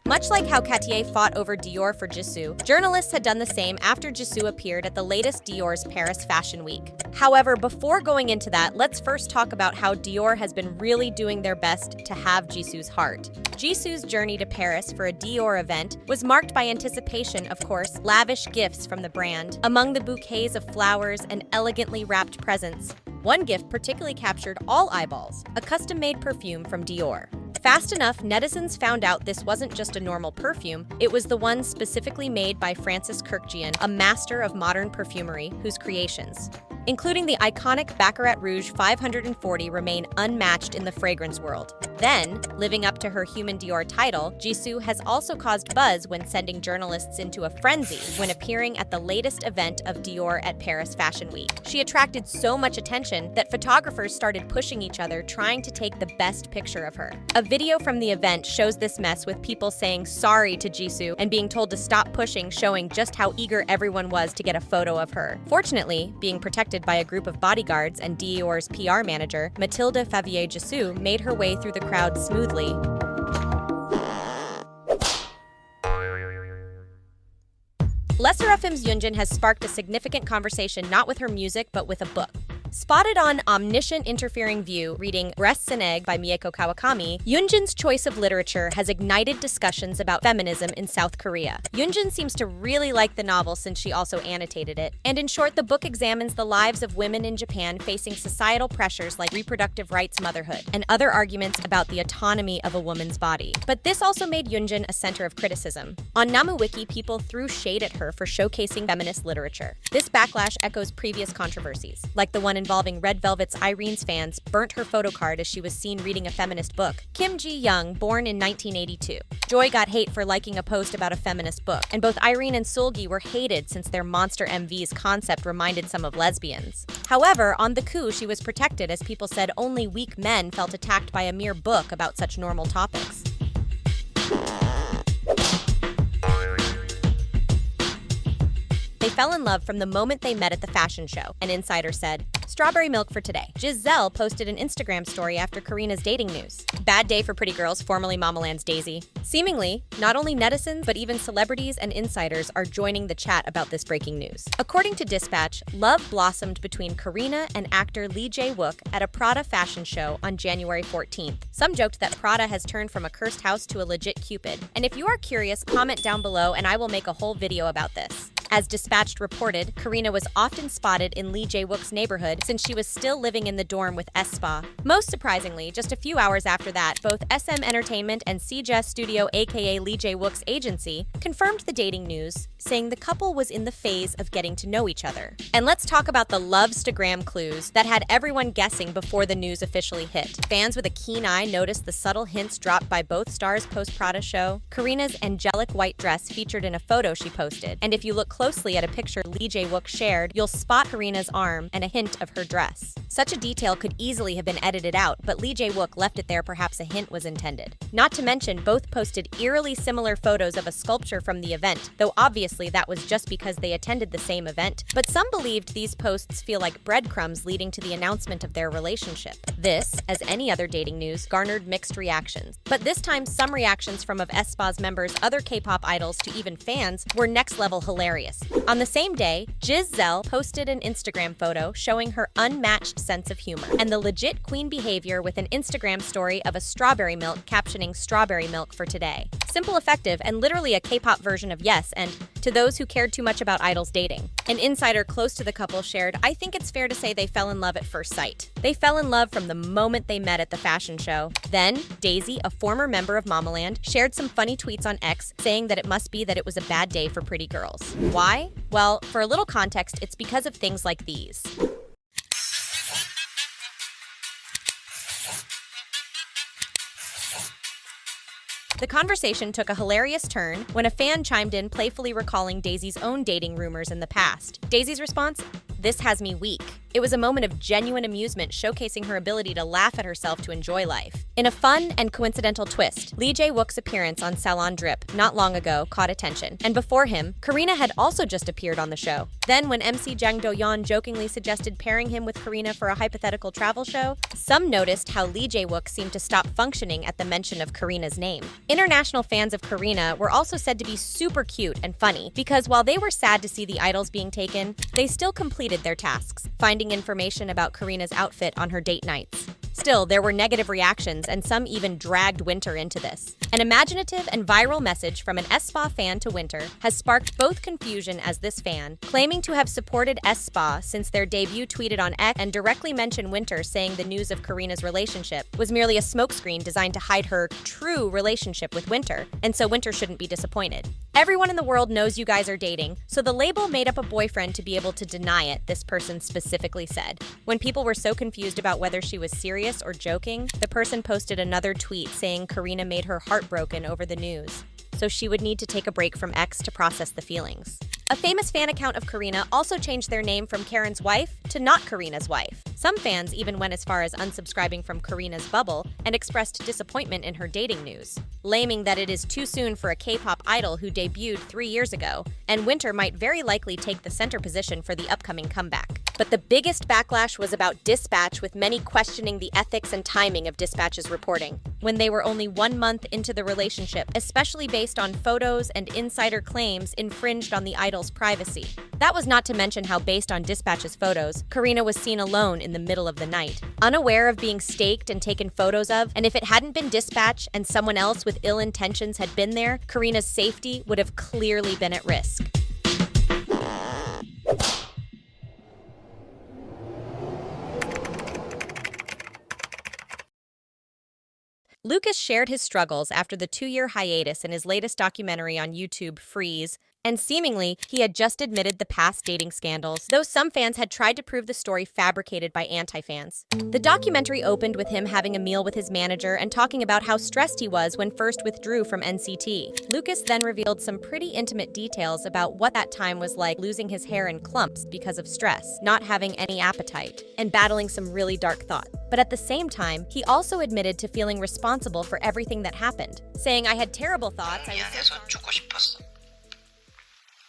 Much like how Catier fought over Dior for Jisoo, journalists had done the same after Jisoo appeared at the latest Dior's Paris Fashion Week. However, before going into that, let's first talk about how Dior has been really doing their best to have Jisoo's heart. Jisoo's journey to Paris for a Dior event was marked by anticipation, of course, lavish gifts from the brand, among the bouquets of flowers and elegantly wrapped presents. One gift particularly captured all eyeballs, a custom-made perfume from Dior. Fast enough, netizens found out this wasn't just a normal perfume, it was the one specifically made by Francis Kurkdjian, a master of modern perfumery, whose creations, including the iconic Baccarat Rouge 540, remain unmatched in the fragrance world. Then, living up to her Human Dior title, Jisoo has also caused buzz when sending journalists into a frenzy when appearing at the latest event of Dior at Paris Fashion Week. She attracted so much attention that photographers started pushing each other trying to take the best picture of her. A video from the event shows this mess with people saying sorry to Jisoo and being told to stop pushing, showing just how eager everyone was to get a photo of her. Fortunately, being protected by a group of bodyguards and Dior's PR manager, Mathilde Favier-Jisoo, made her way through the crowd smoothly. LesserAFIM's Yunjin has sparked a significant conversation not with her music but with a book. Spotted on Omniscient Interfering View, reading Breasts and Egg by Mieko Kawakami, Yunjin's choice of literature has ignited discussions about feminism in South Korea. Yunjin seems to really like the novel since she also annotated it. And in short, the book examines the lives of women in Japan facing societal pressures like reproductive rights, motherhood, and other arguments about the autonomy of a woman's body. But this also made Yunjin a center of criticism. On NamuWiki, people threw shade at her for showcasing feminist literature. This backlash echoes previous controversies, like the one involving Red Velvet's Irene's fans burnt her photocard as she was seen reading a feminist book. Kimjiwoong, born in 1982. Joy got hate for liking a post about a feminist book, and both Irene and Sulgi were hated since their monster MV's concept reminded some of lesbians. However, on the coup, she was protected as people said only weak men felt attacked by a mere book about such normal topics. They fell in love from the moment they met at the fashion show, an insider said. Strawberry milk for today. Giselle posted an Instagram story after Karina's dating news. Bad day for pretty girls, formerly Mamaland's Daisy. Seemingly, not only netizens, but even celebrities and insiders are joining the chat about this breaking news. According to Dispatch, love blossomed between Karina and actor Lee Jae Wook at a Prada fashion show on January 14th. Some joked that Prada has turned from a cursed house to a legit Cupid. And if you are curious, comment down below and I will make a whole video about this. As Dispatch reported, Karina was often spotted in Lee Jae Wook's neighborhood since she was still living in the dorm with aespa. Most surprisingly, just a few hours after that, both SM Entertainment and CJ Studio aka Lee Jae Wook's agency confirmed the dating news, saying the couple was in the phase of getting to know each other. And let's talk about the Lovestagram clues that had everyone guessing before the news officially hit. Fans with a keen eye noticed the subtle hints dropped by both stars post-Prada show. Karina's angelic white dress featured in a photo she posted, and if you look closely at a picture Lee Jae Wook shared, you'll spot Karina's arm and a hint of her dress. Such a detail could easily have been edited out, but Lee Jae Wook left it there, perhaps a hint was intended. Not to mention, both posted eerily similar photos of a sculpture from the event, though obviously that was just because they attended the same event. But some believed these posts feel like breadcrumbs leading to the announcement of their relationship. This, as any other dating news, garnered mixed reactions. But this time, some reactions from of aespa's members, other K-pop idols, to even fans were next-level hilarious. On the same day, Giselle posted an Instagram photo showing her unmatched sense of humor and the legit queen behavior with an Instagram story of a strawberry milk captioning "strawberry milk for today." Simple, effective, and literally a K-pop version of Yes and to those who cared too much about idols dating. An insider close to the couple shared, "I think it's fair to say they fell in love at first sight. They fell in love from the moment they met at the fashion show." Then, Daisy, a former member of Mamaland, shared some funny tweets on X saying that it must be that it was a bad day for pretty girls. Why? Well, for a little context, it's because of things like these. The conversation took a hilarious turn when a fan chimed in playfully recalling Daisy's own dating rumors in the past. Daisy's response? "This has me weak." It was a moment of genuine amusement showcasing her ability to laugh at herself to enjoy life. In a fun and coincidental twist, Lee Jae Wook's appearance on Salon Drip not long ago caught attention, and before him, Karina had also just appeared on the show. Then, when MC Jang Do-yeon jokingly suggested pairing him with Karina for a hypothetical travel show, some noticed how Lee Jae Wook seemed to stop functioning at the mention of Karina's name. International fans of Karina were also said to be super cute and funny, because while they were sad to see the idols being taken, they still completed their tasks, finding information about Karina's outfit on her date nights. Still, there were negative reactions, and some even dragged Winter into this. An imaginative and viral message from an aespa fan to Winter has sparked both confusion as this fan, claiming to have supported aespa since their debut, tweeted on X and directly mentioned Winter, saying the news of Karina's relationship was merely a smokescreen designed to hide her true relationship with Winter, and so Winter shouldn't be disappointed. Everyone in the world knows you guys are dating, so the label made up a boyfriend to be able to deny it, this person specifically said. When people were so confused about whether she was serious or joking, the person posted another tweet saying Karina made her heartbroken over the news, so she would need to take a break from X to process the feelings. A famous fan account of Karina also changed their name from Karen's wife to not Karina's wife. Some fans even went as far as unsubscribing from Karina's bubble and expressed disappointment in her dating news, claiming that it is too soon for a K-pop idol who debuted 3 years ago, and Winter might very likely take the center position for the upcoming comeback. But the biggest backlash was about Dispatch, with many questioning the ethics and timing of Dispatch's reporting, when they were only 1 month into the relationship, especially based on photos and insider claims infringed on the idol's privacy. That was not to mention how, based on Dispatch's photos, Karina was seen alone in the middle of the night, unaware of being staked and taken photos of, and if it hadn't been Dispatch and someone else with ill intentions had been there, Karina's safety would have clearly been at risk. Lucas shared his struggles after the 2-year hiatus in his latest documentary on YouTube, Freeze, and seemingly, he had just admitted the past dating scandals, though some fans had tried to prove the story fabricated by anti-fans. The documentary opened with him having a meal with his manager and talking about how stressed he was when first withdrew from NCT. Lucas then revealed some pretty intimate details about what that time was like, losing his hair in clumps because of stress, not having any appetite, and battling some really dark thoughts. But at the same time, he also admitted to feeling responsible for everything that happened, saying, "I had terrible thoughts, I was so 죽고 싶었어.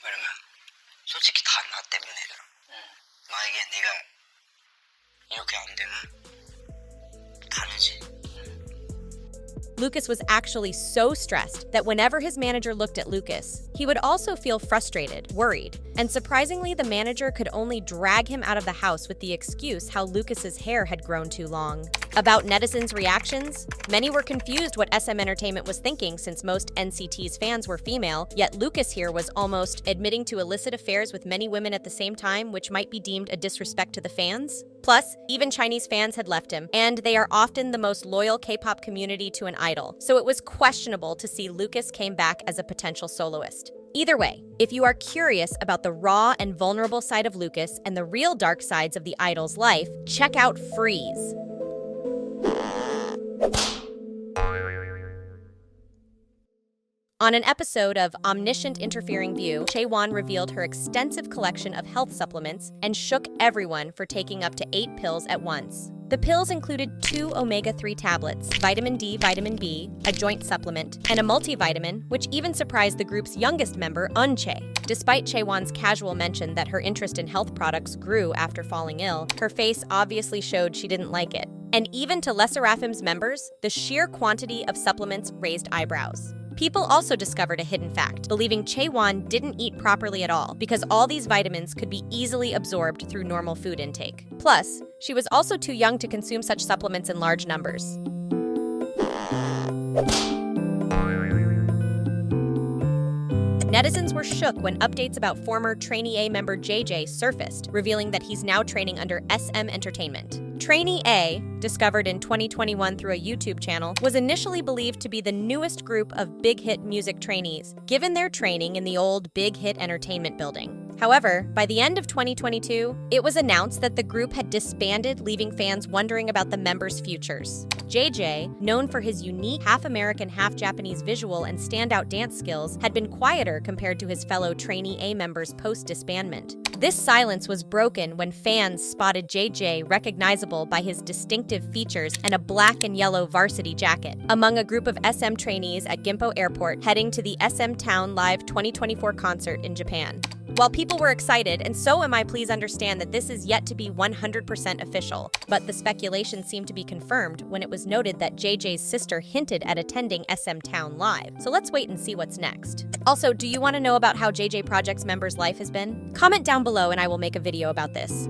왜냐면 솔직히 다 나 때문이더라. 만약에 네가 이렇게 안 되면 다르지." Lucas was actually so stressed that whenever his manager looked at Lucas, he would also feel frustrated, worried, and surprisingly, the manager could only drag him out of the house with the excuse how Lucas's hair had grown too long. About netizens' reactions, many were confused what SM Entertainment was thinking since most NCT's fans were female, yet Lucas here was almost admitting to illicit affairs with many women at the same time, which might be deemed a disrespect to the fans. Plus, even Chinese fans had left him, and they are often the most loyal K-pop community to an idol, so it was questionable to see Lucas came back as a potential soloist. Either way, if you are curious about the raw and vulnerable side of Lucas and the real dark sides of the idol's life, check out Freeze. On an episode of Omniscient Interfering View, Chaewon revealed her extensive collection of health supplements and shook everyone for taking up to 8 pills at once. The pills included 2 omega-3 tablets, vitamin D, vitamin B, a joint supplement, and a multivitamin, which even surprised the group's youngest member, eunchae. Despite Chaewon's casual mention that her interest in health products grew after falling ill, her face obviously showed she didn't like it. And even to LesserAFIM's members, the sheer quantity of supplements raised eyebrows. People also discovered a hidden fact, believing Chaewon didn't eat properly at all because all these vitamins could be easily absorbed through normal food intake. Plus, she was also too young to consume such supplements in large numbers. Netizens were shook when updates about former trainnea member JJ surfaced, revealing that he's now training under SM Entertainment. Trainnea, discovered in 2021 through a YouTube channel, was initially believed to be the newest group of BighIt music trainees, given their training in the old BighIt Entertainment building. However, by the end of 2022, it was announced that the group had disbanded, leaving fans wondering about the members' futures. JJ, known for his unique half-American, half-Japanese visual and standout dance skills, had been quieter compared to his fellow trainee members post-disbandment. This silence was broken when fans spotted JJ recognizable by his distinctive features and a black and yellow varsity jacket, among a group of SM trainees at Gimpo Airport heading to the SM Town Live 2024 concert in Japan. While people were excited, and so am I, please understand that this is yet to be 100% official, but the speculation seemed to be confirmed when it was noted that JJ's sister hinted at attending SM Town Live. So let's wait and see what's next. Also, do you want to know about how JJ Project's members' life has been? Comment down below and I will make a video about this.